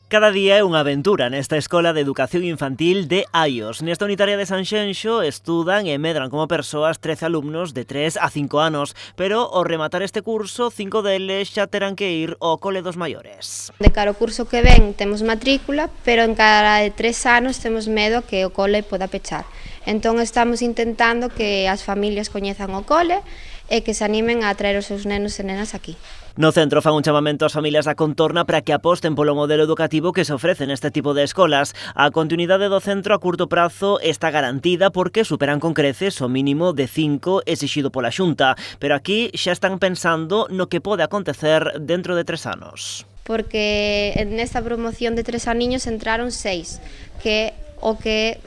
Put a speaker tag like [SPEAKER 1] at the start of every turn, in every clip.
[SPEAKER 1] Cada día é unha aventura nesta Escola de Educación Infantil de Aios. Nesta unitaria de Sanxenxo estudan e medran como persoas 13 alumnos de 3 a 5 anos, pero ao rematar este curso, 5 deles xa terán que ir ao cole dos maiores.
[SPEAKER 2] De cara ao curso que ven temos matrícula, pero en cada de 3 anos temos medo que o cole poda pechar. Entón estamos intentando que as familias coñezan o cole e que se animen a traer os seus nenos e nenas aquí.
[SPEAKER 1] No centro fan un chamamento ás familias da contorna para que aposten polo modelo educativo que se ofrece neste tipo de escolas. A continuidade do centro a curto prazo está garantida porque superan con creces o mínimo de 5 exixido pola Xunta, pero aquí xa están pensando no que pode acontecer dentro de 3 anos.
[SPEAKER 2] Porque nesta promoción de 3 aniños entraron 6, que o que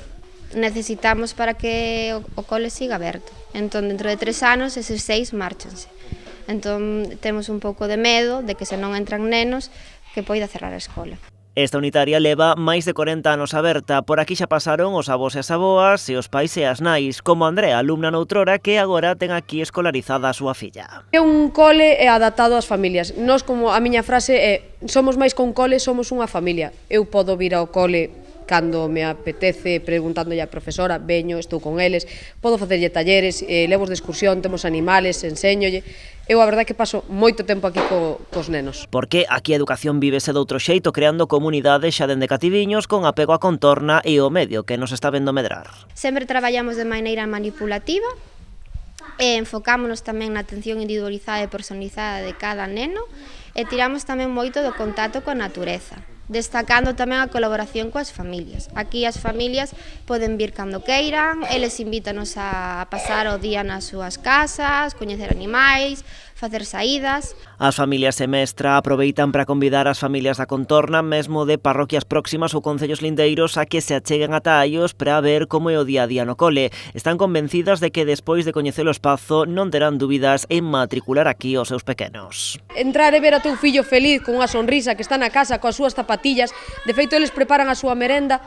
[SPEAKER 2] necesitamos para que o cole siga aberto. Entón, dentro de 3 anos, eses 6 márchanse. Entón, temos un pouco de medo de que se non entran nenos, que poida cerrar a escola.
[SPEAKER 1] Esta unitaria leva máis de 40 anos aberta. Por aquí xa pasaron os avós e as avoas e os pais e as nais, como Andrea, alumna noutrora, que agora ten aquí escolarizada a súa filla.
[SPEAKER 3] É un cole adaptado ás familias. Nós, como a miña frase é, somos máis que un cole, somos unha familia. Eu podo vir ao cole cando me apetece, preguntándolle á profesora, veño, estou con eles, podo facerlle talleres, levos de excursión, temos animales, enséñolle. Eu a verdade que paso moito tempo aquí cos nenos.
[SPEAKER 1] Porque aquí a educación vívese doutro xeito, creando comunidades xa dende cativiños con apego á contorna e ao medio que nos está vendo medrar.
[SPEAKER 2] Sempre traballamos de maneira manipulativa e enfocámonos tamén na atención individualizada e personalizada de cada neno e tiramos tamén moito do contacto coa natureza, destacando tamén a colaboración coas familias. Aquí as familias poden vir cando queiran, eles invítanos a pasar o día nas súas casas, coñecer animais, facer saídas.
[SPEAKER 1] As familias e mestra aproveitan para convidar as familias da contorna, mesmo de parroquias próximas ou concellos lindeiros, a que se acheguen ata Aios para ver como é o día a día no cole. Están convencidas de que despois de coñecer o espazo non terán dúbidas en matricular aquí os seus pequenos.
[SPEAKER 3] Entrar e ver a teu fillo feliz con unha sonrisa, que está na casa coas súas zapatillas, de feito eles preparan a súa merenda,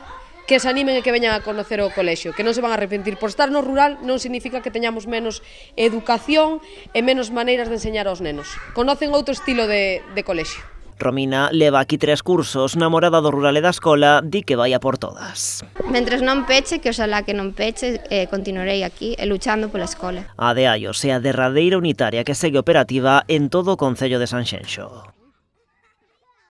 [SPEAKER 3] que se animen e que veñan a conocer o colexio, que non se van a arrepentir. Por estar no rural non significa que teñamos menos educación e menos maneiras de enseñar aos nenos. Conocen outro estilo de colexio.
[SPEAKER 1] Romina leva aquí 3 cursos, namorada do rural e da escola, di que vai a por todas.
[SPEAKER 2] Mentres non peche, que oxalá que non peche, continuarei aquí luchando pola escola.
[SPEAKER 1] A de Aios é a derradeira unitaria que segue operativa en todo o concello de Sanxenxo.